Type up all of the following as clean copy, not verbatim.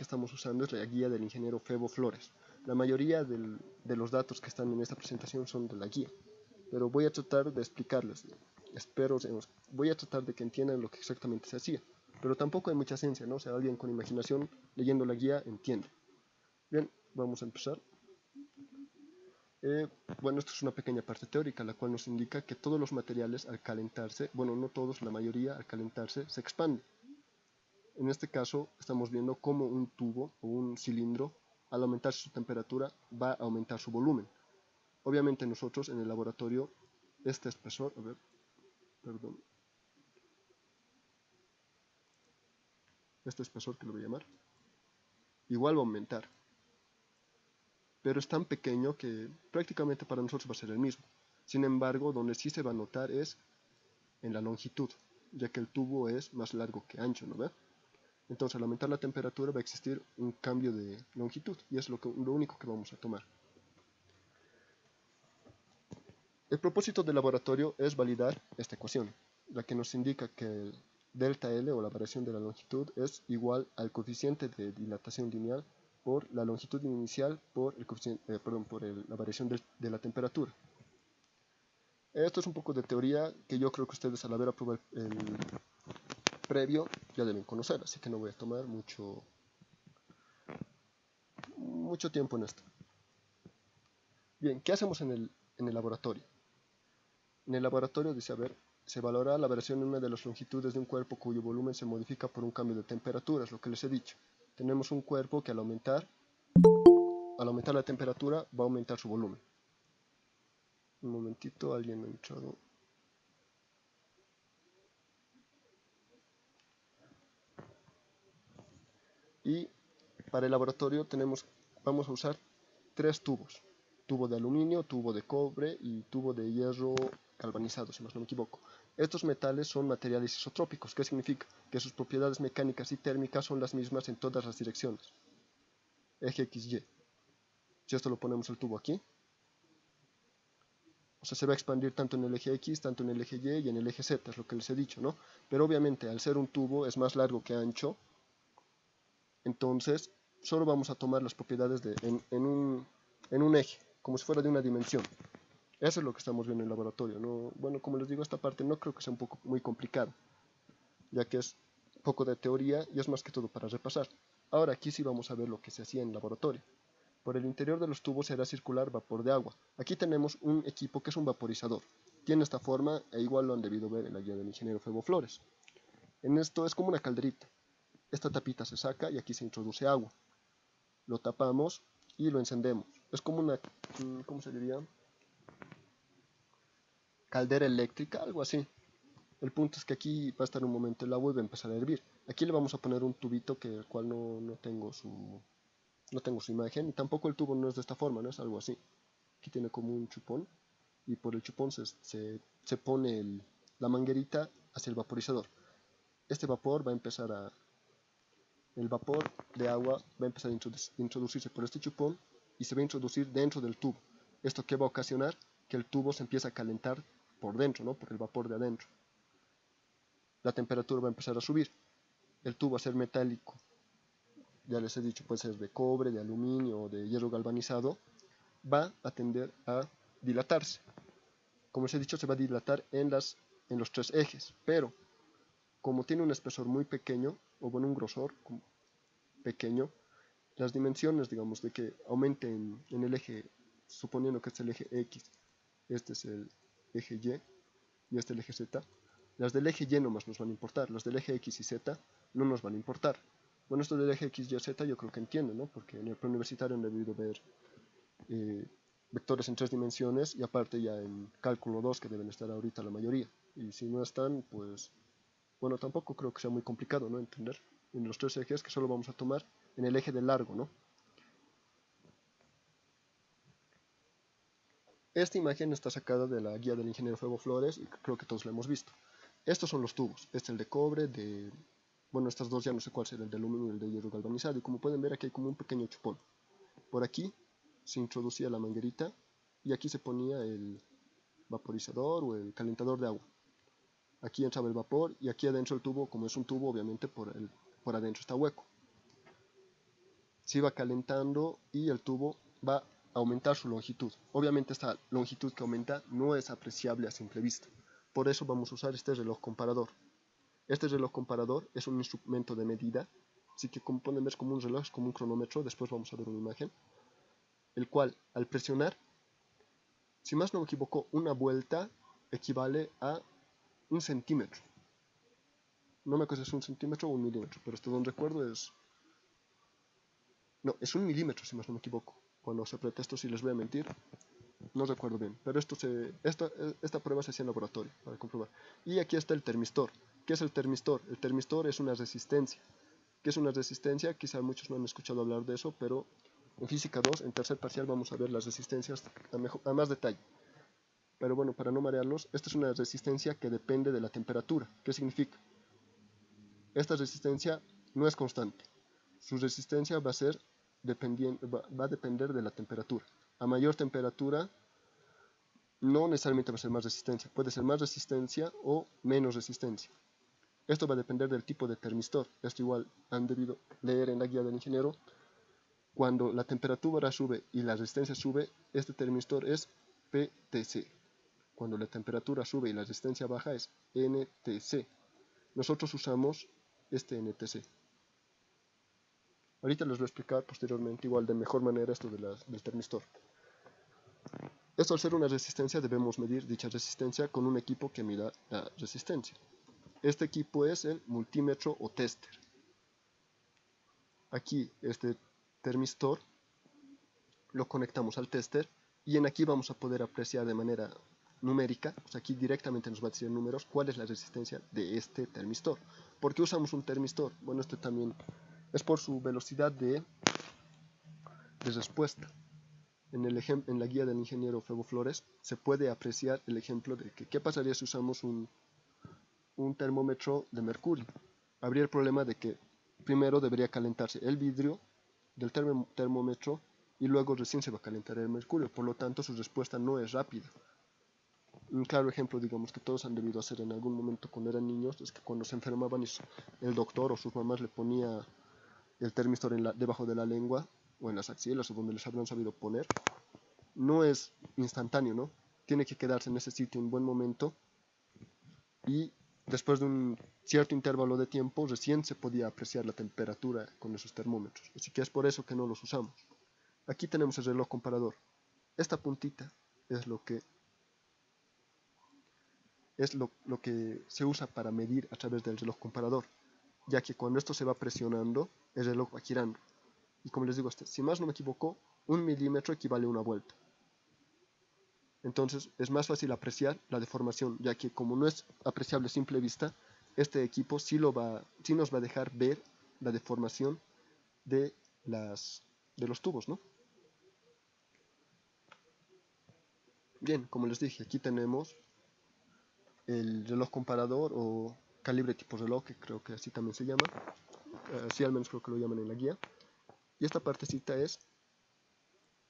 estamos usando es la guía del ingeniero Febo Flores. La mayoría de los datos que están en esta presentación son de la guía, pero voy a tratar de explicarles. Voy a tratar de que entiendan lo que exactamente se hacía, pero tampoco hay mucha ciencia, ¿no? O sea, alguien con imaginación leyendo la guía entiende. Bien, vamos a empezar. Bueno, esto es una pequeña parte teórica, la cual nos indica que todos los materiales al calentarse, bueno, no todos, la mayoría al calentarse se expande. En este caso estamos viendo cómo un tubo o un cilindro, al aumentar su temperatura, va a aumentar su volumen. Obviamente nosotros en el laboratorio, este espesor, este espesor que lo voy a llamar, igual va a aumentar, pero es tan pequeño que prácticamente para nosotros va a ser el mismo. Sin embargo, donde sí se va a notar es en la longitud, ya que el tubo es más largo que ancho, ¿no ve? Entonces al aumentar la temperatura va a existir un cambio de longitud y es lo único que vamos a tomar. El propósito del laboratorio es validar esta ecuación, la que nos indica que el delta L o la variación de la longitud es igual al coeficiente de dilatación lineal por la longitud inicial por, la variación de la temperatura. Esto es un poco de teoría que yo creo que ustedes al haber aprobado el previo ya deben conocer, así que no voy a tomar mucho tiempo en esto. Bien, ¿qué hacemos en el laboratorio? En el laboratorio dice, a ver, se valora la variación en una de las longitudes de un cuerpo cuyo volumen se modifica por un cambio de temperatura, es lo que les he dicho. Tenemos un cuerpo que al aumentar la temperatura va a aumentar su volumen. Un momentito, alguien ha entrado. Y para el laboratorio vamos a usar 3 tubos. Tubo de aluminio, tubo de cobre y tubo de hierro galvanizado, si más no me equivoco. Estos metales son materiales isotrópicos. ¿Qué significa? Que sus propiedades mecánicas y térmicas son las mismas en todas las direcciones. Eje XY. Si esto lo ponemos el tubo aquí, o sea, se va a expandir tanto en el eje X, tanto en el eje Y y en el eje Z, es lo que les he dicho, ¿no? Pero obviamente al ser un tubo es más largo que ancho, entonces solo vamos a tomar las propiedades en un eje, como si fuera de una dimensión. Eso es lo que estamos viendo en el laboratorio, ¿no? Bueno, como les digo, esta parte no creo que sea muy complicada, ya que es poco de teoría y es más que todo para repasar. Ahora aquí sí vamos a ver lo que se hacía en el laboratorio. Por el interior de los tubos será circular vapor de agua. Aquí tenemos un equipo que es un vaporizador. Tiene esta forma e igual lo han debido ver en la guía del ingeniero Febo Flores. En esto es como una calderita. Esta tapita se saca y aquí se introduce agua. Lo tapamos y lo encendemos. Es como una, ¿cómo se diría? Caldera eléctrica, algo así. El punto es que aquí va a estar un momento el agua y va a empezar a hervir. Aquí le vamos a poner un tubito que el cual no tengo su imagen. Tampoco el tubo no es de esta forma, no es algo así. Aquí tiene como un chupón y por el chupón se pone la manguerita hacia el vaporizador. Este vapor va a empezar el vapor de agua va a empezar a introducirse por este chupón y se va a introducir dentro del tubo. ¿Esto qué va a ocasionar? Que el tubo se empiece a calentar por dentro, ¿no? Por el vapor de adentro. La temperatura va a empezar a subir. El tubo va a ser metálico. Ya les he dicho, puede ser de cobre, de aluminio o de hierro galvanizado. Va a tender a dilatarse. Como les he dicho, se va a dilatar en los 3 ejes, pero como tiene un espesor muy pequeño, o bueno, un grosor pequeño, las dimensiones, digamos, de que aumente en el eje, suponiendo que este es el eje X, este es el eje Y y este es el eje Z, las del eje Y nomás nos van a importar, las del eje X y Z no nos van a importar. Bueno, esto del eje X, Y, Z yo creo que entienden, ¿no? Porque en el preuniversitario han debido ver vectores en 3 dimensiones y aparte ya en cálculo 2 que deben estar ahorita la mayoría. Y si no están, pues, bueno, tampoco creo que sea muy complicado, ¿no? Entender en los 3 ejes que solo vamos a tomar en el eje de largo, ¿no? Esta imagen está sacada de la guía del ingeniero Febo Flores y creo que todos la hemos visto. Estos son los tubos, este es el de cobre, bueno, estas dos ya no sé cuál será, el de aluminio y el de hierro galvanizado, y como pueden ver aquí hay como un pequeño chupón. Por aquí se introducía la manguerita y aquí se ponía el vaporizador o el calentador de agua. Aquí entraba el vapor y aquí adentro el tubo, como es un tubo, obviamente por adentro está hueco. se va calentando y el tubo va a aumentar su longitud. Obviamente esta longitud que aumenta no es apreciable a simple vista. Por eso vamos a usar este reloj comparador. Este reloj comparador es un instrumento de medida, así que como pueden ver es como un reloj, es como un cronómetro, después vamos a ver una imagen, el cual al presionar, si más no me equivoco, una vuelta equivale a 1 centímetro. No me acuerdo si es 1 centímetro o 1 milímetro, pero esto donde recuerdo es... No, es 1 milímetro si más no me equivoco. Cuando se aprieta esto, si les voy a mentir, no recuerdo bien, pero esta prueba se hacía en laboratorio para comprobar. Y aquí está el termistor. ¿Qué es el termistor? El termistor es una resistencia. ¿Qué es una resistencia? Quizá muchos no han escuchado hablar de eso, pero en física 2, en tercer parcial, vamos a ver las resistencias a más detalle. Pero bueno, para no marearlos, esta es una resistencia que depende de la temperatura. ¿Qué significa? Esta resistencia no es constante. Su resistencia va a depender de la temperatura. A mayor temperatura, no necesariamente va a ser más resistencia. Puede ser más resistencia o menos resistencia. Esto va a depender del tipo de termistor. Esto igual han debido leer en la guía del ingeniero. Cuando la temperatura sube y la resistencia sube, este termistor es PTC. Cuando la temperatura sube y la resistencia baja es NTC. Nosotros usamos este NTC. Ahorita les voy a explicar posteriormente igual de mejor manera esto del termistor. Esto al ser una resistencia debemos medir dicha resistencia con un equipo que mida la resistencia. Este equipo es el multímetro o tester. Aquí este termistor lo conectamos al tester y en aquí vamos a poder apreciar de manera numérica, o sea aquí directamente nos va a decir en números cuál es la resistencia de este termistor. ¿Por qué usamos un termistor? Bueno, este también es por su velocidad de respuesta. En la guía del ingeniero Febo Flores se puede apreciar el ejemplo de que qué pasaría si usamos un termómetro de mercurio. Habría el problema de que primero debería calentarse el vidrio del termómetro y luego recién se va a calentar el mercurio, por lo tanto su respuesta no es rápida. Un claro ejemplo, digamos, que todos han debido hacer en algún momento cuando eran niños, es que cuando se enfermaban el doctor o sus mamás le ponía el termistor debajo de la lengua o en las axilas o donde les habrán sabido poner, no es instantáneo, ¿no? Tiene que quedarse en ese sitio un buen momento y después de un cierto intervalo de tiempo recién se podía apreciar la temperatura con esos termómetros, así que es por eso que no los usamos. Aquí tenemos el reloj comparador. Esta puntita es lo que se usa para medir a través del reloj comparador, ya que cuando esto se va presionando, el reloj va girando. Y como les digo, si más no me equivoco, 1 milímetro equivale a una vuelta. Entonces es más fácil apreciar la deformación, ya que como no es apreciable a simple vista, este equipo sí nos va a dejar ver la deformación de los tubos, ¿no? Bien, como les dije, aquí tenemos el reloj comparador o calibre tipo reloj, que creo que así también se llama, así al menos creo que lo llaman en la guía. Y esta partecita es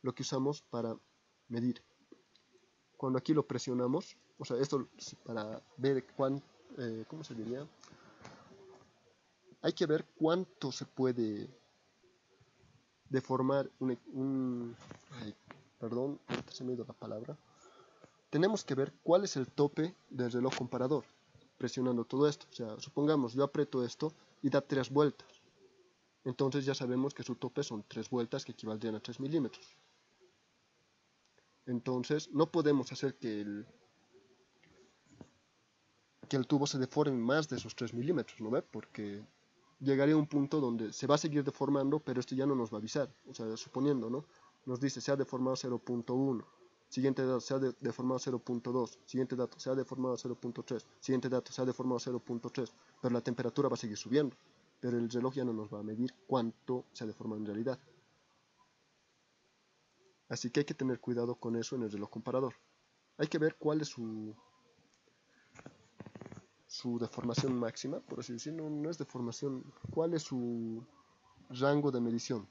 lo que usamos para medir. Cuando aquí lo presionamos, o sea, esto para ver ¿cómo se diría? Hay que ver cuánto se puede deformar perdón, se me ha ido la palabra. Tenemos que ver cuál es el tope del reloj comparador, presionando todo esto. O sea, supongamos yo aprieto esto y da 3 vueltas. Entonces ya sabemos que su tope son 3 vueltas que equivaldrían a 3 milímetros. Entonces no podemos hacer que el tubo se deforme más de esos 3 milímetros, ¿no ve? Porque llegaría a un punto donde se va a seguir deformando, pero esto ya no nos va a avisar. O sea, suponiendo, ¿no? Nos dice se ha deformado 0.1, siguiente dato se ha deformado 0.2, siguiente dato se ha deformado 0.3, siguiente dato se ha deformado 0.3, pero la temperatura va a seguir subiendo, pero el reloj ya no nos va a medir cuánto se ha deformado en realidad. Así que hay que tener cuidado con eso en el reloj comparador. Hay que ver cuál es su deformación máxima, por así decirlo, no es deformación, cuál es su rango de medición.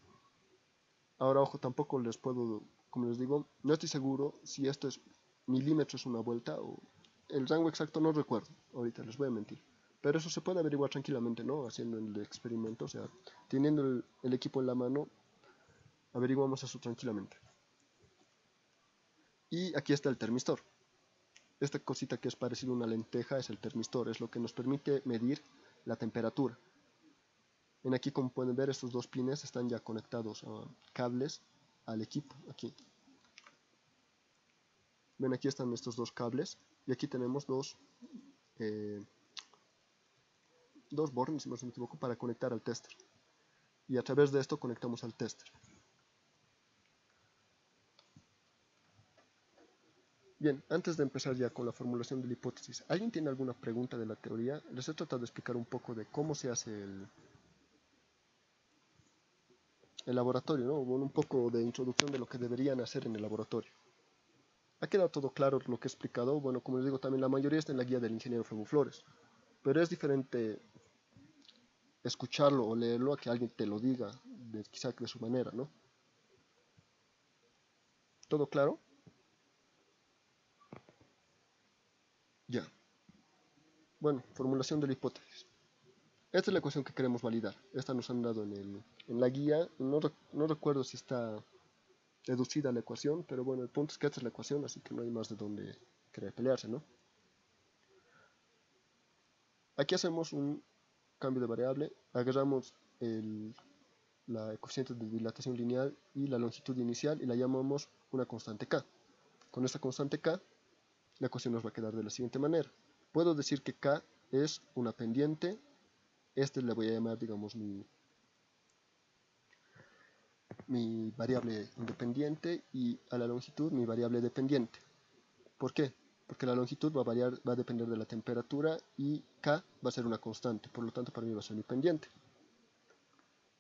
Ahora, ojo, tampoco les puedo, como les digo, no estoy seguro si esto es milímetros una vuelta o el rango exacto no recuerdo, ahorita les voy a mentir. Pero eso se puede averiguar tranquilamente, ¿no? Haciendo el experimento, o sea, teniendo el equipo en la mano, Averiguamos eso tranquilamente. Y aquí está el termistor. Esta cosita que es parecido a una lenteja es el termistor, es lo que nos permite medir la temperatura. En aquí, como pueden ver, estos dos pines están ya conectados a cables al equipo. Aquí ven, aquí están estos dos cables y aquí tenemos dos bornes, si no me equivoco, para conectar al tester. Y a través de esto conectamos al tester. Bien, antes de empezar ya con la formulación de la hipótesis, ¿alguien tiene alguna pregunta de la teoría? Les he tratado de explicar un poco de cómo se hace el laboratorio, ¿no? Bueno, un poco de introducción de lo que deberían hacer en el laboratorio. ¿Ha quedado todo claro lo que he explicado? Bueno, como les digo, también la mayoría está en la guía del ingeniero Febo Flores, pero es diferente escucharlo o leerlo a que alguien te lo diga, quizá de su manera, ¿no? ¿Todo claro? Ya. Bueno, formulación de la hipótesis. Esta es la ecuación que queremos validar. Esta nos han dado en la guía. No recuerdo si está deducida la ecuación, pero bueno, el punto es que esta es la ecuación, así que no hay más de dónde querer pelearse, ¿no? Aquí hacemos un cambio de variable, agarramos la coeficiente de dilatación lineal y la longitud inicial y la llamamos una constante k. Con esta constante k, la ecuación nos va a quedar de la siguiente manera. Puedo decir que k es una pendiente, este le voy a llamar, digamos, mi variable independiente y a la longitud mi variable dependiente. ¿Por qué? Porque la longitud va a depender de la temperatura y k va a ser una constante, por lo tanto para mí va a ser mi pendiente.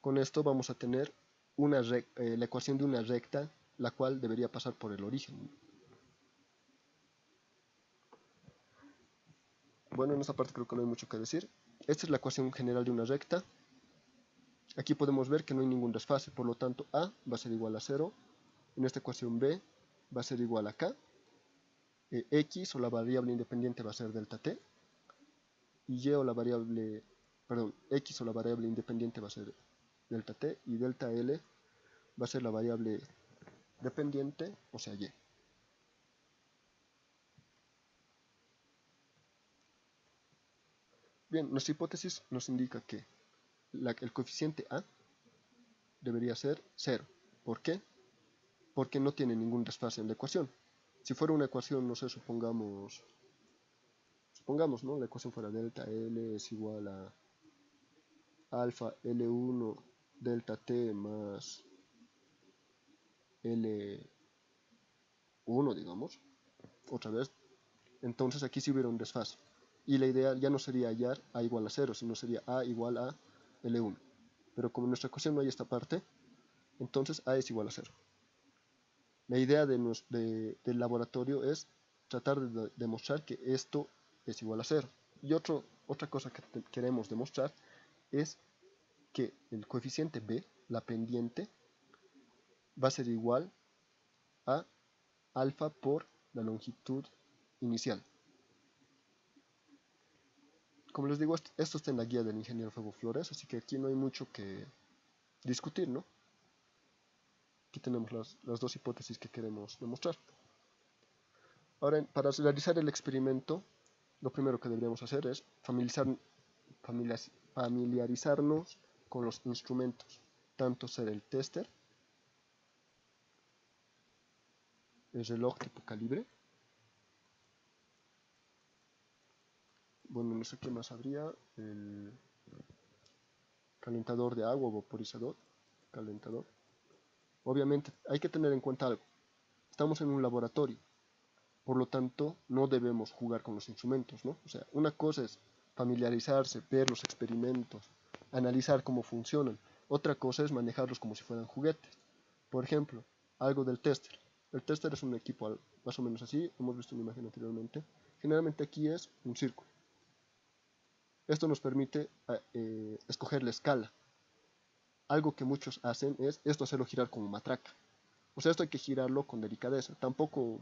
Con esto vamos a tener la ecuación de una recta, la cual debería pasar por el origen. Bueno, en esta parte creo que no hay mucho que decir. Esta es la ecuación general de una recta. Aquí podemos ver que no hay ningún desfase, por lo tanto a va a ser igual a 0. En esta ecuación b va a ser igual a k. X o la variable independiente va a ser delta t. Y x o la variable independiente va a ser delta t. Y delta l va a ser la variable dependiente, o sea y. Bien, nuestra hipótesis nos indica que el coeficiente a debería ser 0. ¿Por qué? Porque no tiene ningún desfase en la ecuación. Si fuera una ecuación, no sé, supongamos, ¿no? La ecuación fuera delta L es igual a alfa L1 delta T más L1, digamos, otra vez, entonces aquí sí hubiera un desfase. Y la idea ya no sería hallar A igual a 0, sino sería A igual a L1. Pero como en nuestra ecuación no hay esta parte, entonces A es igual a 0. La idea del laboratorio es tratar de demostrar que esto es igual a 0. Y otra cosa que queremos demostrar es que el coeficiente b, la pendiente, va a ser igual a alfa por la longitud inicial. Como les digo, esto está en la guía del ingeniero Febo Flores, así que aquí no hay mucho que discutir, ¿no? Aquí tenemos las dos hipótesis que queremos demostrar. Ahora, para realizar el experimento, lo primero que deberíamos hacer es familiarizarnos con los instrumentos, tanto ser el tester, el reloj tipo calibre, bueno, no sé qué más habría, el calentador de agua o vaporizador, calentador. Obviamente hay que tener en cuenta algo, estamos en un laboratorio, por lo tanto no debemos jugar con los instrumentos, ¿no? O sea, una cosa es familiarizarse, ver los experimentos, analizar cómo funcionan, otra cosa es manejarlos como si fueran juguetes. Por ejemplo, algo del tester. El tester es un equipo más o menos así, hemos visto una imagen anteriormente. Generalmente aquí es un círculo. Esto nos permite escoger la escala. Algo que muchos hacen es esto hacerlo girar como matraca. O sea, esto hay que girarlo con delicadeza. Tampoco,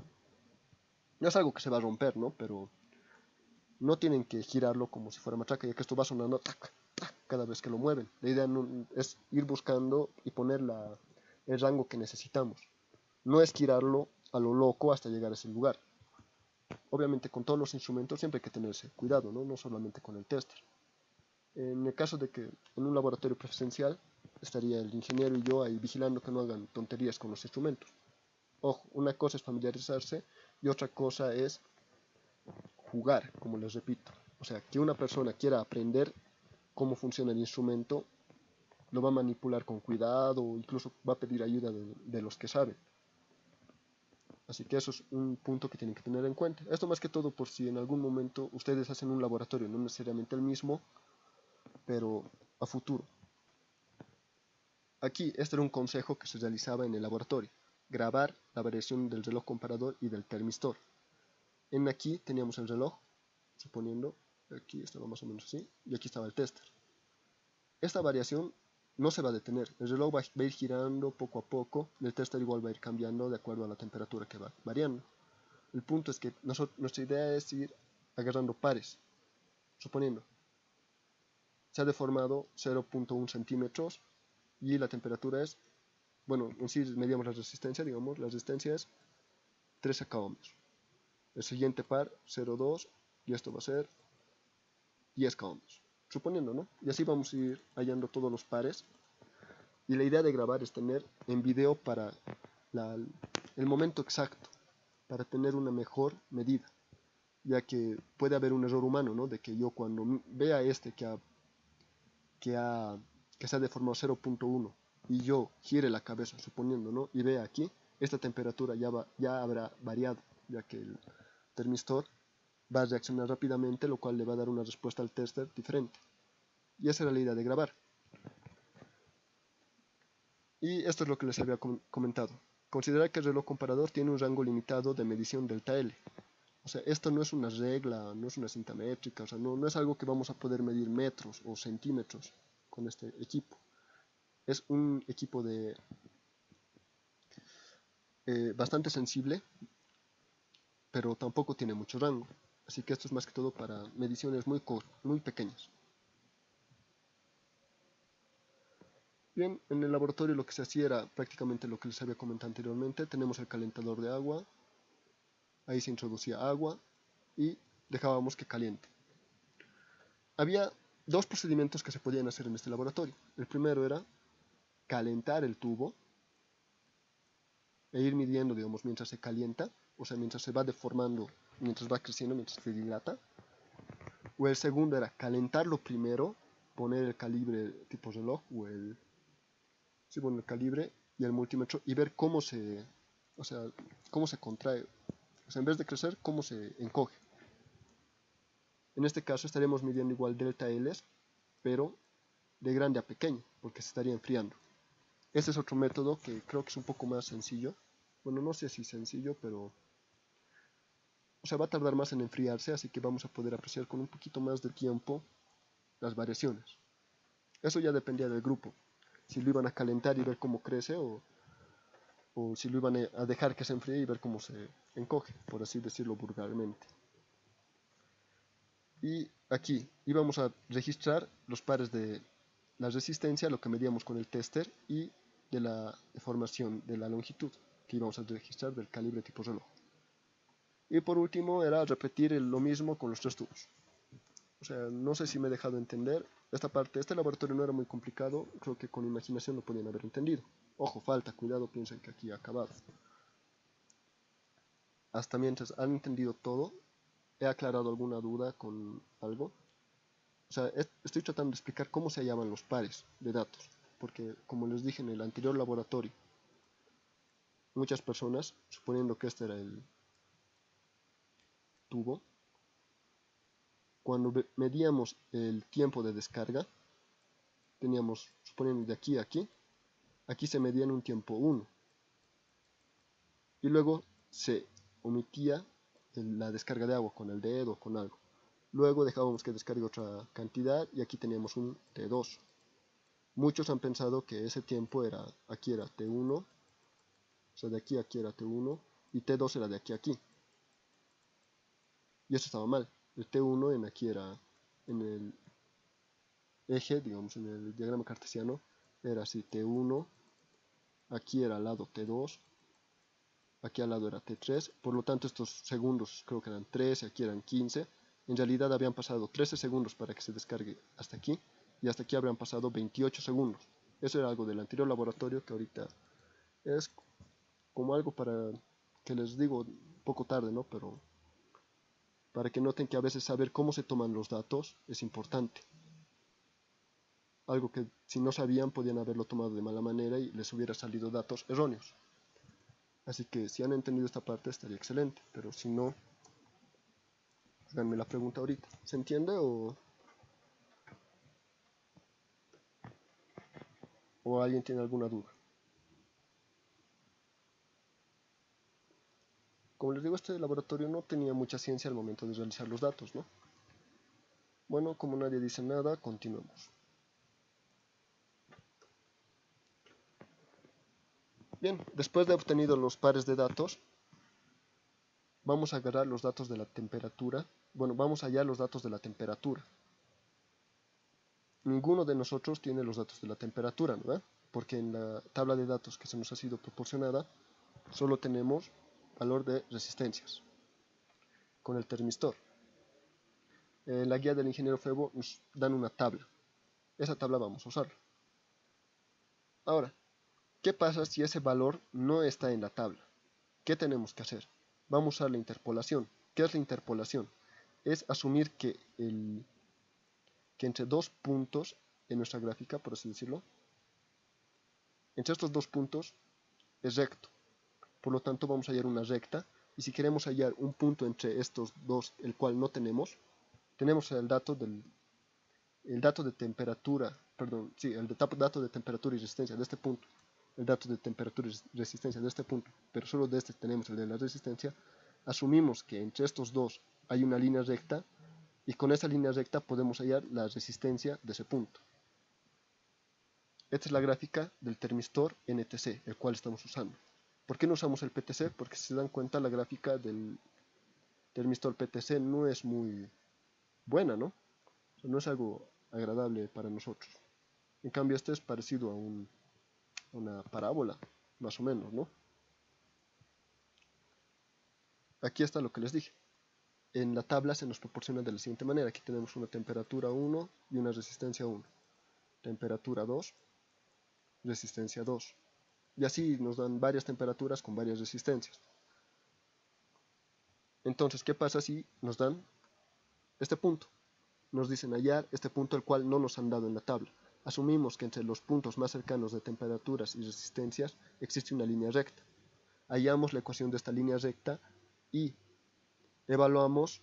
no es algo que se va a romper, ¿no? Pero no tienen que girarlo como si fuera matraca, ya que esto va sonando tac, tac, cada vez que lo mueven. La idea no, es ir buscando y poner el rango que necesitamos. No estirarlo a lo loco hasta llegar a ese lugar. Obviamente con todos los instrumentos siempre hay que tenerse cuidado, no solamente con el tester. En el caso de que en un laboratorio presencial estaría el ingeniero y yo ahí vigilando que no hagan tonterías con los instrumentos. Ojo, una cosa es familiarizarse y otra cosa es jugar, como les repito. O sea, que una persona quiera aprender cómo funciona el instrumento, lo va a manipular con cuidado o incluso va a pedir ayuda de los que saben. Así que eso es un punto que tienen que tener en cuenta. Esto más que todo por si en algún momento ustedes hacen un laboratorio, no necesariamente el mismo, pero a futuro. Aquí, este era un consejo que se realizaba en el laboratorio. Grabar la variación del reloj comparador y del termistor. En aquí teníamos el reloj, suponiendo, aquí estaba más o menos así, y aquí estaba el tester. Esta variación no se va a detener, el reloj va a ir girando poco a poco, y el tester igual va a ir cambiando de acuerdo a la temperatura que va variando. El punto es que nuestra idea es ir agarrando pares, suponiendo, se ha deformado 0.1 centímetros y la temperatura es, bueno, en sí medíamos la resistencia, digamos, la resistencia es 13 ohms. El siguiente par, 0.2, y esto va a ser 10 ohms. Suponiendo, ¿no? Y así vamos a ir hallando todos los pares. Y la idea de grabar es tener en video para el momento exacto, para tener una mejor medida. Ya que puede haber un error humano, ¿no? De que yo cuando vea este que se ha deformado 0.1 y yo gire la cabeza, suponiendo, ¿no? Y vea aquí, esta temperatura ya habrá variado, ya que el termistor va a reaccionar rápidamente, lo cual le va a dar una respuesta al tester diferente. Y esa era la idea de grabar. Y esto es lo que les había comentado. Considerar que el reloj comparador tiene un rango limitado de medición delta L. O sea, esto no es una regla, no es una cinta métrica, o sea, no es algo que vamos a poder medir metros o centímetros con este equipo. Es un equipo bastante sensible, pero tampoco tiene mucho rango. Así que esto es más que todo para mediciones muy pequeñas. Bien, en el laboratorio lo que se hacía era prácticamente lo que les había comentado anteriormente. Tenemos el calentador de agua, ahí se introducía agua y dejábamos que caliente. Había dos procedimientos que se podían hacer en este laboratorio. El primero era calentar el tubo e ir midiendo, digamos, mientras se calienta, o sea, mientras se va deformando, mientras va creciendo, mientras se dilata. O el segundo era calentarlo primero, poner el calibre tipo reloj o el calibre y el multímetro y ver cómo se contrae, o sea, en vez de crecer, cómo se encoge. En este caso estaremos midiendo igual delta L, pero de grande a pequeño, porque se estaría enfriando. Este es otro método que creo que es un poco más sencillo. Bueno, no sé si sencillo, pero o sea, va a tardar más en enfriarse, así que vamos a poder apreciar con un poquito más de tiempo las variaciones. Eso ya dependía del grupo, si lo iban a calentar y ver cómo crece o si lo iban a dejar que se enfríe y ver cómo se encoge, por así decirlo vulgarmente. Y aquí íbamos a registrar los pares de la resistencia, lo que medíamos con el tester, y de la deformación de la longitud, que íbamos a registrar del calibre tipo reloj. Y por último era repetir lo mismo con los tres tubos. O sea, no sé si me he dejado entender. Esta parte, este laboratorio no era muy complicado, creo que con imaginación lo podían haber entendido. Ojo, falta, cuidado, piensen que aquí ha acabado. Hasta mientras han entendido todo, he aclarado alguna duda con algo. O sea, estoy tratando de explicar cómo se llaman los pares de datos, porque como les dije en el anterior laboratorio, muchas personas, suponiendo que este era el tubo, cuando medíamos el tiempo de descarga, teníamos, suponiendo de aquí a aquí, aquí se medía en un tiempo 1, y luego se omitía la descarga de agua con el dedo o con algo. Luego dejábamos que descargue otra cantidad y aquí teníamos un T2. Muchos han pensado que ese tiempo aquí era T1, o sea, de aquí a aquí era T1, y T2 era de aquí a aquí. Y eso estaba mal. El T1 en aquí era en el eje, digamos, en el diagrama cartesiano, era así, T1, aquí era al lado T2, aquí al lado era T3, por lo tanto estos segundos creo que eran 13, aquí eran 15, en realidad habían pasado 13 segundos para que se descargue hasta aquí, y hasta aquí habrían pasado 28 segundos. Eso era algo del anterior laboratorio que ahorita es como algo para que les digo un poco tarde, ¿no? Pero para que noten que a veces saber cómo se toman los datos es importante. Algo que si no sabían podían haberlo tomado de mala manera y les hubiera salido datos erróneos. Así que si han entendido esta parte estaría excelente, pero si no, háganme la pregunta ahorita. ¿Se entiende o alguien tiene alguna duda? Como les digo, este laboratorio no tenía mucha ciencia al momento de realizar los datos, ¿no? Bueno, como nadie dice nada, continuemos. Bien, después de obtenido los pares de datos, vamos a agarrar los datos de la temperatura. Bueno, vamos a hallar los datos de la temperatura. Ninguno de nosotros tiene los datos de la temperatura, ¿no? Porque en la tabla de datos que se nos ha sido proporcionada, solo tenemos valor de resistencias con el termistor. En la guía del ingeniero Febo nos dan una tabla. Esa tabla vamos a usarla. Ahora, ¿qué pasa si ese valor no está en la tabla? ¿Qué tenemos que hacer? Vamos a usar la interpolación. ¿Qué es la interpolación? Es asumir que entre dos puntos en nuestra gráfica, por así decirlo, entre estos dos puntos es recto. Por lo tanto, vamos a hallar una recta. Y si queremos hallar un punto entre estos dos, el cual no tenemos el dato de temperatura, perdón, sí, dato de temperatura y resistencia de este punto, el dato de temperatura y resistencia de este punto, pero solo de este tenemos el de la resistencia. Asumimos que entre estos dos hay una línea recta y con esa línea recta podemos hallar la resistencia de ese punto. Esta es la gráfica del termistor NTC, el cual estamos usando. ¿Por qué no usamos el PTC? Porque si se dan cuenta la gráfica del termistor PTC no es muy buena, ¿no? O sea, no es algo agradable para nosotros. En cambio este es parecido a una parábola, más o menos, ¿no? Aquí está lo que les dije. En la tabla se nos proporciona de la siguiente manera. Aquí tenemos una temperatura 1 y una resistencia 1. Temperatura 2, resistencia 2. Y así nos dan varias temperaturas con varias resistencias. Entonces, ¿qué pasa si nos dan este punto? Nos dicen hallar este punto el cual no nos han dado en la tabla. Asumimos que entre los puntos más cercanos de temperaturas y resistencias existe una línea recta. Hallamos la ecuación de esta línea recta y evaluamos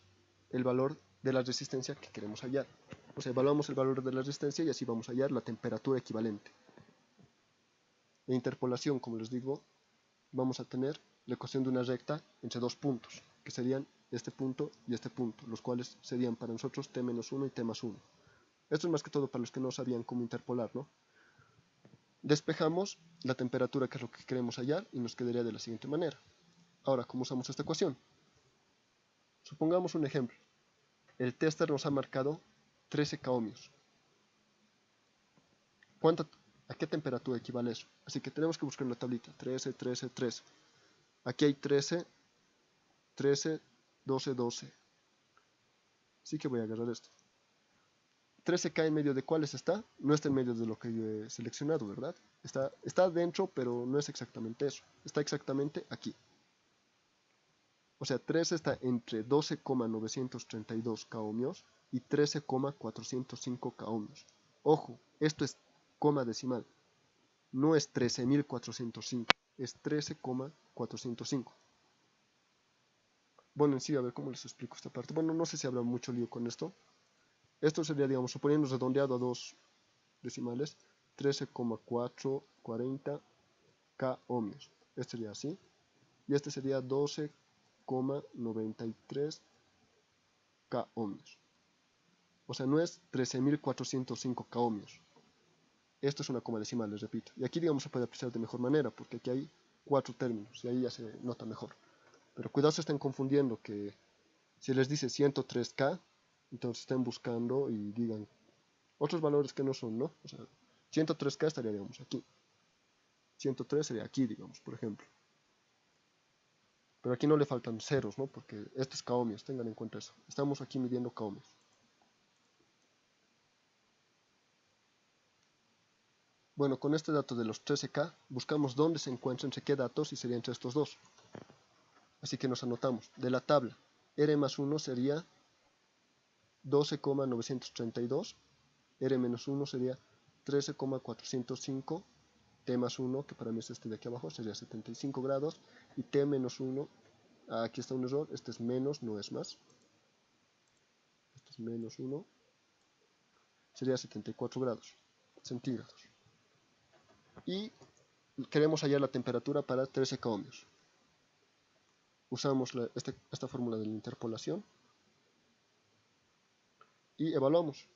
el valor de la resistencia que queremos hallar. O sea, evaluamos el valor de la resistencia y así vamos a hallar la temperatura equivalente. En interpolación, como les digo, vamos a tener la ecuación de una recta entre dos puntos, que serían este punto y este punto, los cuales serían para nosotros t-1 y t más 1. Esto es más que todo para los que no sabían cómo interpolar, ¿no? Despejamos la temperatura, que es lo que queremos hallar, y nos quedaría de la siguiente manera. Ahora, ¿cómo usamos esta ecuación? Supongamos un ejemplo. El tester nos ha marcado 13 k ohmios. ¿A qué temperatura equivale eso? Así que tenemos que buscar una tablita. 13, 13, 13. Aquí hay 13, 13, 12, 12. Así que voy a agarrar esto. 13K en medio de cuáles está, no está en medio de lo que yo he seleccionado, ¿verdad? Está dentro, pero no es exactamente eso. Está exactamente aquí. O sea, 13 está entre 12,932 k ohmios y 13,405 k ohmios. Ojo, esto es coma decimal. No es 13.405, es 13,405. Bueno, en sí, a ver cómo les explico esta parte. Bueno, no sé si habrá mucho lío con esto. Esto sería, digamos, suponiendo redondeado a dos decimales, 13,440 k ohmios. Este sería así. Y este sería 12,93 k ohmios. O sea, no es 13.405 k ohmios. Esto es una coma decimal, les repito. Y aquí, digamos, se puede apreciar de mejor manera, porque aquí hay 4 términos y ahí ya se nota mejor. Pero cuidado, se estén confundiendo, que si les dice 103K, entonces estén buscando y digan otros valores que no son, ¿no? O sea, 103K estaría, digamos, aquí. 103 sería aquí, digamos, por ejemplo. Pero aquí no le faltan ceros, ¿no? Porque este es k-ohmios, tengan en cuenta eso. Estamos aquí midiendo k-ohmios. Bueno, con este dato de los 13K, buscamos dónde se encuentran, qué datos, y sería entre estos dos. Así que nos anotamos. De la tabla, R más 1 sería 12,932, R menos 1 sería 13,405, T más 1, que para mí es este de aquí abajo, sería 75 grados, y T menos 1, aquí está un error, este es menos, no es más. Este es menos 1, sería 74 grados centígrados. Y queremos hallar la temperatura para 13K ohmios. Usamos esta fórmula de la interpolación y evaluamos.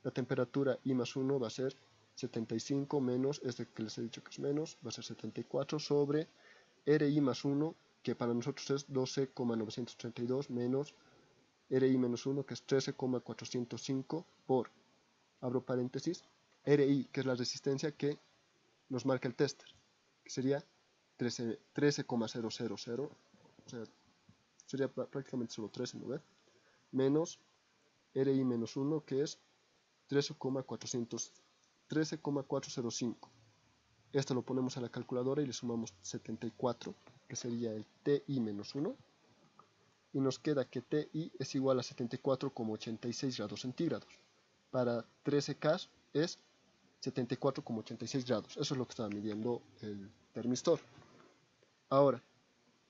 La temperatura I más 1 va a ser 75 menos este que les he dicho que es menos, va a ser 74 sobre RI más 1, que para nosotros es 12,932 menos RI menos 1, que es 13,405 por, abro paréntesis, RI, que es la resistencia que nos marca el tester, que sería 13,000, o sea, sería prácticamente solo 13, ¿no ve? Menos RI menos 1, que es 13,405. Esto lo ponemos a la calculadora y le sumamos 74, que sería el TI menos 1. Y nos queda que TI es igual a 74,86 grados centígrados. Para 13K es 74,86 grados. Eso es lo que estaba midiendo el termistor. Ahora,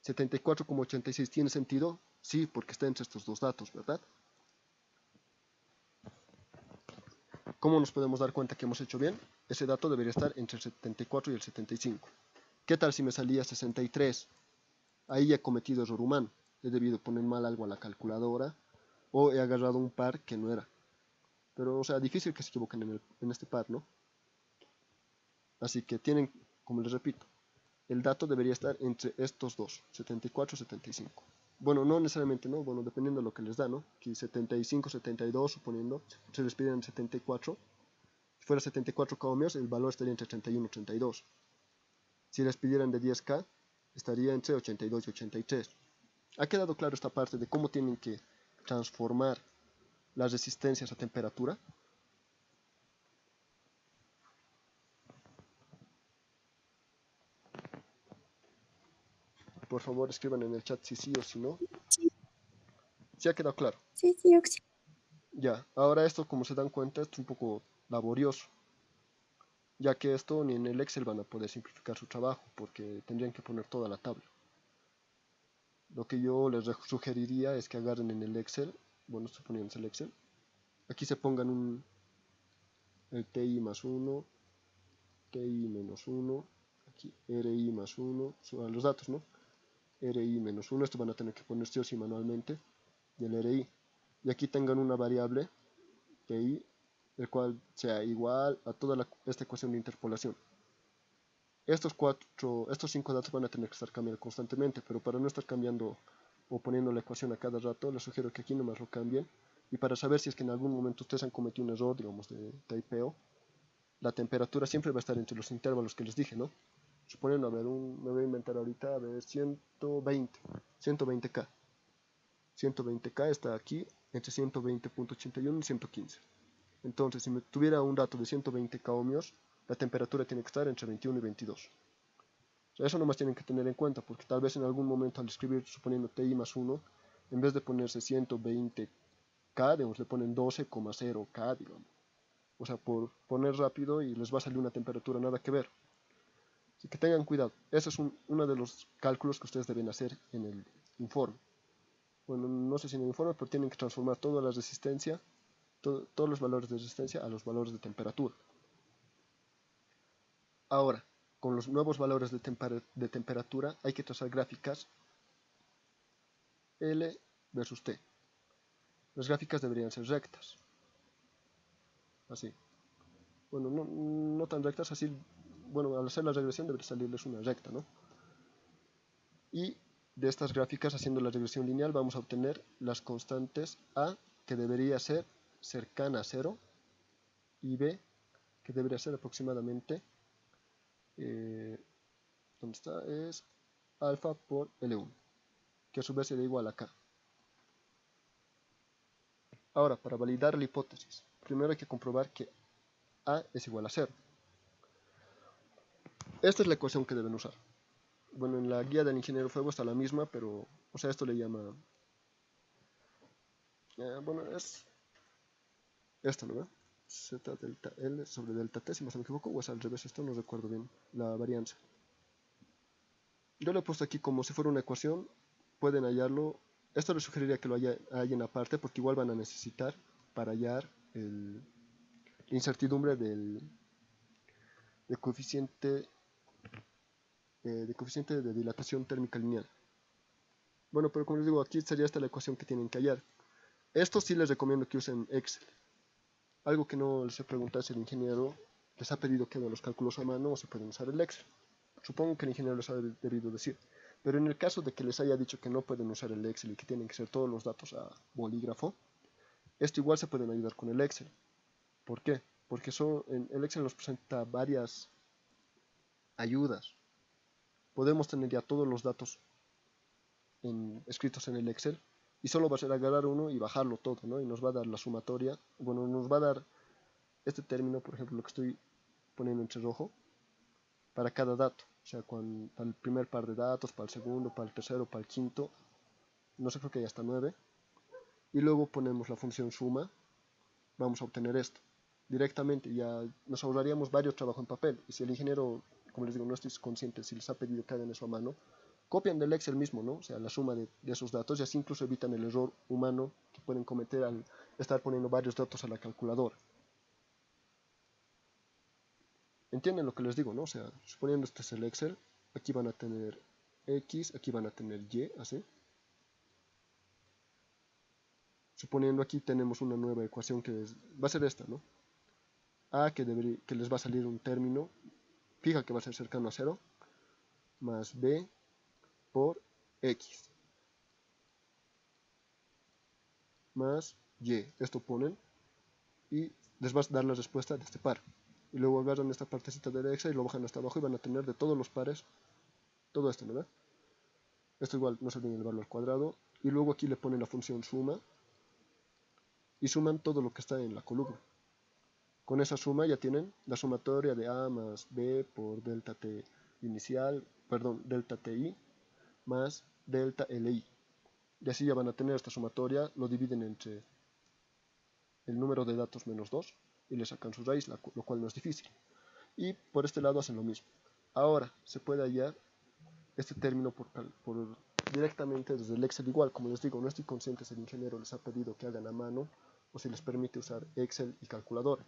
74,86 ¿tiene sentido? Sí, porque está entre estos dos datos, ¿verdad? ¿Cómo nos podemos dar cuenta que hemos hecho bien? Ese dato debería estar entre el 74 y el 75. ¿Qué tal si me salía 63? Ahí he cometido error humano. He debido poner mal algo a la calculadora o he agarrado un par que no era. Pero, o sea, difícil que se equivoquen en este par, ¿no? Así que tienen, como les repito, el dato debería estar entre estos dos, 74 y 75. Bueno, no necesariamente, ¿no? Bueno, dependiendo de lo que les da, ¿no? Aquí 75, 72, suponiendo, se les piden 74. Si fuera 74K ohmios, el valor estaría entre 31 y 32. Si les pidieran de 10K, estaría entre 82 y 83. ¿Ha quedado claro esta parte de cómo tienen que transformar las resistencias a temperatura? Por favor, escriban en el chat si sí o si no. ¿Sí ha quedado claro? Sí, sí, Oxi. Ya, ahora esto, como se dan cuenta, es un poco laborioso, ya que esto ni en el Excel van a poder simplificar su trabajo, porque tendrían que poner toda la tabla. Lo que yo les sugeriría es que agarren en el Excel, bueno, suponiendo el Excel, aquí se pongan el TI más 1, TI menos 1, aquí RI más 1, son los datos, ¿no? RI menos 1, esto van a tener que poner sí o sí manualmente, y el RI. Y aquí tengan una variable, TI, el cual sea igual a toda esta ecuación de interpolación. Estos 5 datos van a tener que estar cambiando constantemente, pero para no estar cambiando o poniendo la ecuación a cada rato, les sugiero que aquí nomás lo cambien. Y para saber si es que en algún momento ustedes han cometido un error, digamos, de typeo, la temperatura siempre va a estar entre los intervalos que les dije, ¿no? Suponiendo, a ver, me voy a inventar ahorita, a ver, 120K. 120K está aquí entre 120.81 y 115. Entonces, si me tuviera un dato de 120K ohmios, la temperatura tiene que estar entre 21 y 22. O sea, eso nomás tienen que tener en cuenta, porque tal vez en algún momento al escribir, suponiendo TI más 1, en vez de ponerse 120K, digamos, le ponen 12,0K, digamos. O sea, por poner rápido y les va a salir una temperatura nada que ver. Así que tengan cuidado. Ese es uno de los cálculos que ustedes deben hacer en el informe. Bueno, no sé si en el informe, pero tienen que transformar toda la resistencia, todos los valores de resistencia a los valores de temperatura. Ahora, con los nuevos valores de temperatura hay que trazar gráficas L versus T. Las gráficas deberían ser rectas. Así. Bueno, no tan rectas, así. Bueno, al hacer la regresión debería salirles una recta, ¿no? Y de estas gráficas, haciendo la regresión lineal, vamos a obtener las constantes A, que debería ser cercana a 0, y B, que debería ser aproximadamente ¿Dónde está? Es alfa por L1, que a su vez sería igual a K. Ahora, para validar la hipótesis, primero hay que comprobar que A es igual a 0. Esta es la ecuación que deben usar. Bueno, en la guía del ingeniero Febo está la misma, pero, o sea, esto le llama... bueno, es esto, ¿no? Z delta L sobre delta T, si no me equivoco, o es al revés, esto no recuerdo bien, la varianza. Yo lo he puesto aquí como si fuera una ecuación, pueden hallarlo. Esto les sugeriría que lo hallen aparte, porque igual van a necesitar para hallar la incertidumbre del coeficiente de dilatación térmica lineal. Bueno, pero como les digo, aquí sería esta la ecuación que tienen que hallar. Esto sí les recomiendo que usen Excel. Algo que no les he preguntado si el ingeniero les ha pedido que hagan los cálculos a mano o si pueden usar el Excel. Supongo que el ingeniero les ha debido decir. Pero en el caso de que les haya dicho que no pueden usar el Excel y que tienen que ser todos los datos a bolígrafo, esto igual se pueden ayudar con el Excel. ¿Por qué? Porque el Excel nos presenta varias ayudas. Podemos tener ya todos los datos escritos en el Excel y solo va a ser agarrar uno y bajarlo todo, ¿no? Y nos va a dar la sumatoria, bueno, nos va a dar este término, por ejemplo, lo que estoy poniendo entre rojo, para cada dato, o sea, para el primer par de datos, para el segundo, para el tercero, para el quinto, no sé, creo que hay hasta 9, y luego ponemos la función suma, vamos a obtener esto. Directamente ya nos ahorraríamos varios trabajos en papel, y si el ingeniero, como les digo, no estoy consciente si les ha pedido que hagan eso a mano, copian del Excel mismo, ¿no? O sea, la suma de esos datos, y así incluso evitan el error humano que pueden cometer al estar poniendo varios datos a la calculadora. ¿Entienden lo que les digo, no? O sea, suponiendo este es el Excel, aquí van a tener X, aquí van a tener Y, así. Suponiendo aquí tenemos una nueva ecuación que va a ser esta, ¿no? A que les va a salir un término, fija que va a ser cercano a 0, más B por X, más Y. Esto ponen y les va a dar la respuesta de este par. Y luego agarran esta partecita de Excel y lo bajan hasta abajo y van a tener de todos los pares todo esto, ¿no? Esto igual no se olviden elevarlo al cuadrado. Y luego aquí le ponen la función suma y suman todo lo que está en la columna. Con esa suma ya tienen la sumatoria de A más B por delta T inicial, perdón, delta TI más delta LI. Y así ya van a tener esta sumatoria, lo dividen entre el número de datos menos 2 y le sacan su raíz, lo cual no es difícil. Y por este lado hacen lo mismo. Ahora se puede hallar este término directamente desde el Excel. Igual, como les digo, no estoy consciente si el ingeniero les ha pedido que hagan a mano o si les permite usar Excel y calculadora.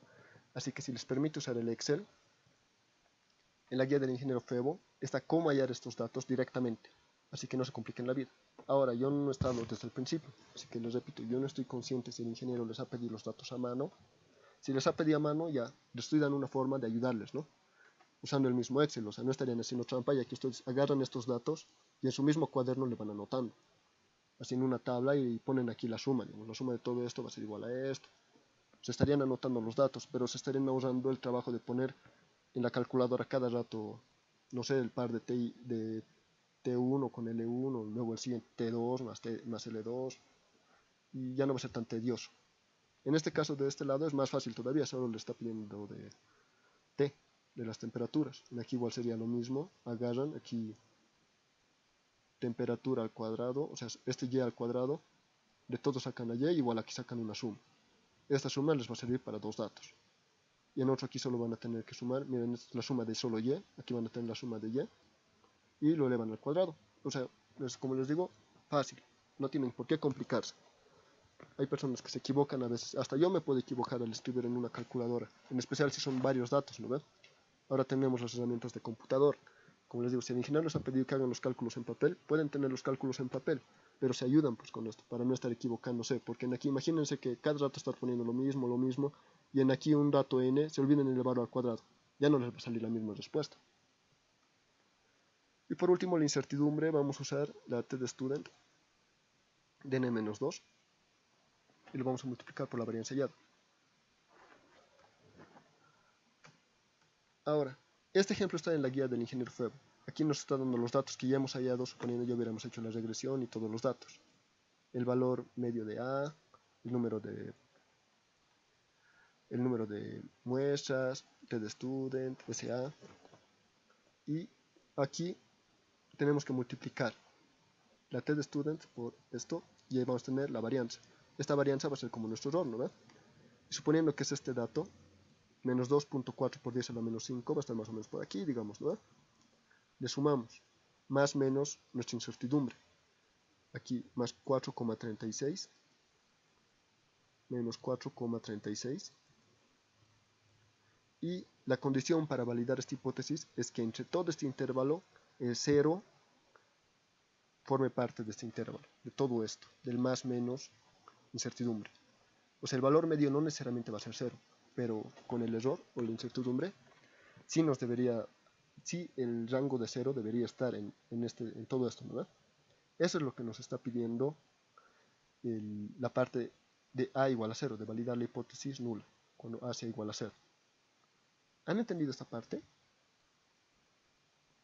Así que si les permite usar el Excel, en la guía del ingeniero Febo está cómo hallar estos datos directamente, así que no se compliquen la vida. Ahora, yo no he estado desde el principio, así que les repito, yo no estoy consciente si el ingeniero les ha pedido los datos a mano. Si les ha pedido a mano, ya les estoy dando una forma de ayudarles, ¿no? Usando el mismo Excel, o sea, no estarían haciendo trampa, ya que ustedes agarran estos datos y en su mismo cuaderno le van anotando, haciendo una tabla y ponen aquí la suma, digamos, la suma de todo esto va a ser igual a esto. Se estarían anotando los datos, pero se estarían ahorrando el trabajo de poner en la calculadora cada rato, no sé, el par de T1 con L1, luego el siguiente T2 más L2, y ya no va a ser tan tedioso. En este caso de este lado es más fácil todavía, solo le está pidiendo de T, de las temperaturas. Aquí igual sería lo mismo, agarran aquí temperatura al cuadrado, o sea, este Y al cuadrado, de todo sacan a Y, igual aquí sacan una suma. Esta suma les va a servir para dos datos. Y en otro aquí solo van a tener que sumar, miren, esta es la suma de solo Y, aquí van a tener la suma de Y, y lo elevan al cuadrado. O sea, como les digo, fácil, no tienen por qué complicarse. Hay personas que se equivocan a veces, hasta yo me puedo equivocar al escribir en una calculadora, en especial si son varios datos, ¿no ven? Ahora tenemos las herramientas de computador. Como les digo, si el ingeniero les ha pedido que hagan los cálculos en papel, pueden tener los cálculos en papel, pero se ayudan pues con esto, para no estar equivocándose, porque en aquí imagínense que cada rato estar poniendo lo mismo, y en aquí un dato n, se olviden elevarlo al cuadrado, ya no les va a salir la misma respuesta. Y por último, la incertidumbre, vamos a usar la T de student de n-2, y lo vamos a multiplicar por la varianza hallada. Ahora, Este ejemplo está en la guía del ingeniero Febo. Aquí nos está dando los datos que ya hemos hallado, suponiendo ya hubiéramos hecho la regresión y todos los datos. El valor medio de A, el número de muestras, testudent, SA. Y aquí tenemos que multiplicar la testudent por esto y ahí vamos a tener la varianza. Esta varianza va a ser como nuestro error, ¿no? Y suponiendo que es este dato, menos 2.4 por 10 a la menos 5 va a estar más o menos por aquí, digamos, ¿no? Le sumamos más menos nuestra incertidumbre. Aquí más 4,36 menos 4,36 y la condición para validar esta hipótesis es que entre todo este intervalo el 0 forme parte de este intervalo, de todo esto, del más menos incertidumbre. O sea, el valor medio no necesariamente va a ser 0, pero con el error o la incertidumbre sí el rango de 0 debería estar en todo esto, ¿verdad? Eso es lo que nos está pidiendo la parte de A igual a 0, de validar la hipótesis nula, cuando A sea igual a 0. ¿Han entendido esta parte?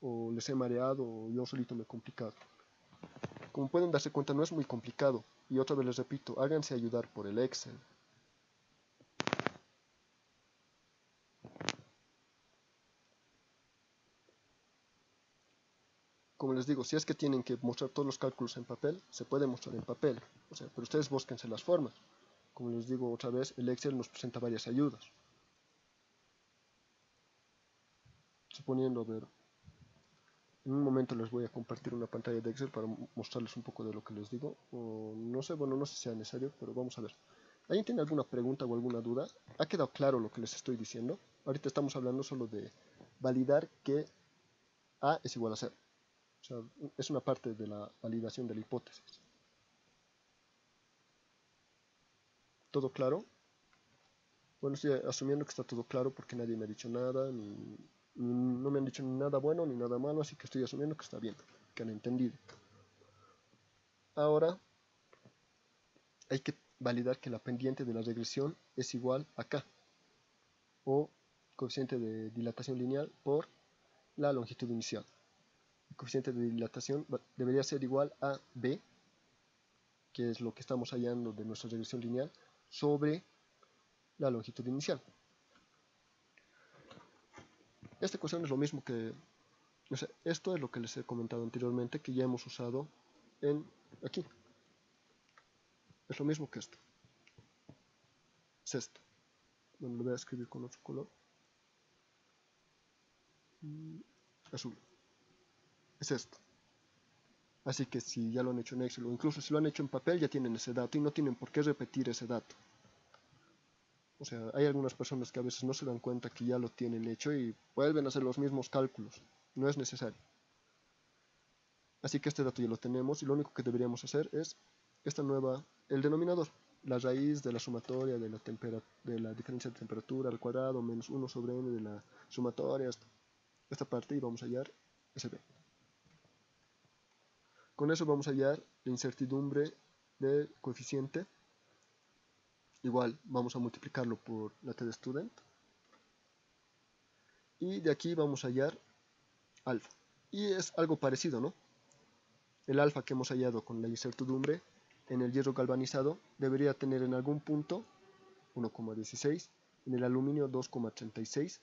¿O les he mareado o yo solito me he complicado? Como pueden darse cuenta, no es muy complicado. Y otra vez les repito, háganse ayudar por el Excel. Como les digo, si es que tienen que mostrar todos los cálculos en papel, se puede mostrar en papel. O sea, pero ustedes búsquense las formas. Como les digo otra vez, el Excel nos presenta varias ayudas. Suponiendo, a ver, en un momento les voy a compartir una pantalla de Excel para mostrarles un poco de lo que les digo. O no sé, bueno, no sé si sea necesario, pero vamos a ver. ¿Alguien tiene alguna pregunta o alguna duda? ¿Ha quedado claro lo que les estoy diciendo? Ahorita estamos hablando solo de validar que A es igual a 0. O sea, es una parte de la validación de la hipótesis. ¿Todo claro? Bueno, estoy asumiendo que está todo claro porque nadie me ha dicho nada, no me han dicho ni nada bueno ni nada malo, así que estoy asumiendo que está bien, que han entendido. Ahora hay que validar que la pendiente de la regresión es igual a K, o coeficiente de dilatación lineal por la longitud inicial. El coeficiente de dilatación debería ser igual a B, que es lo que estamos hallando de nuestra regresión lineal, sobre la longitud inicial. Esta ecuación es lo mismo que, o sea, esto es lo que les he comentado anteriormente, que ya hemos usado aquí. Es lo mismo que esto. Es esto. Bueno, lo voy a escribir con otro color. Azul. Es esto. Así que si ya lo han hecho en Excel o incluso si lo han hecho en papel, ya tienen ese dato y no tienen por qué repetir ese dato. O sea, hay algunas personas que a veces no se dan cuenta que ya lo tienen hecho y vuelven a hacer los mismos cálculos. No es necesario. Así que este dato ya lo tenemos y lo único que deberíamos hacer es el denominador, la raíz de la sumatoria de la diferencia de temperatura al cuadrado menos 1 sobre n de la sumatoria, esta parte, y vamos a hallar SB. Con eso vamos a hallar la incertidumbre del coeficiente. Igual vamos a multiplicarlo por la tstudent. Y de aquí vamos a hallar alfa. Y es algo parecido, ¿no? El alfa que hemos hallado con la incertidumbre en el hierro galvanizado debería tener en algún punto 1,16, en el aluminio 2,36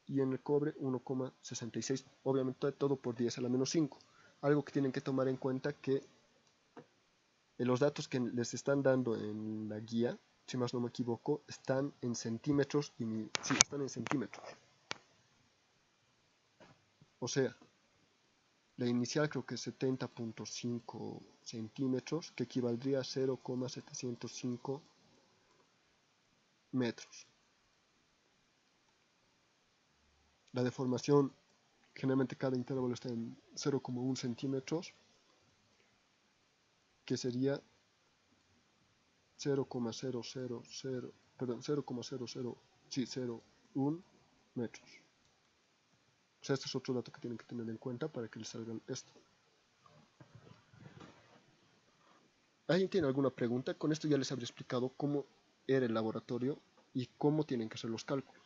y en el cobre 1,66. Obviamente todo por 10 a la menos 5. Algo que tienen que tomar en cuenta que los datos que les están dando en la guía, si más no me equivoco, están en centímetros sí, están en centímetros. O sea, la inicial creo que es 70.5 centímetros, que equivaldría a 0,705 metros. La deformación, generalmente cada intervalo está en 0,1 centímetros, que sería 0,001 metros. O sea, este es otro dato que tienen que tener en cuenta para que les salgan esto. ¿Alguien tiene alguna pregunta? Con esto ya les habré explicado cómo era el laboratorio y cómo tienen que hacer los cálculos.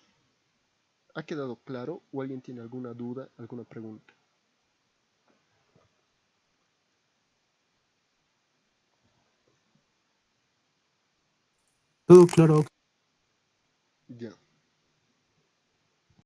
¿Ha quedado claro o alguien tiene alguna duda, alguna pregunta? Todo claro. Ya.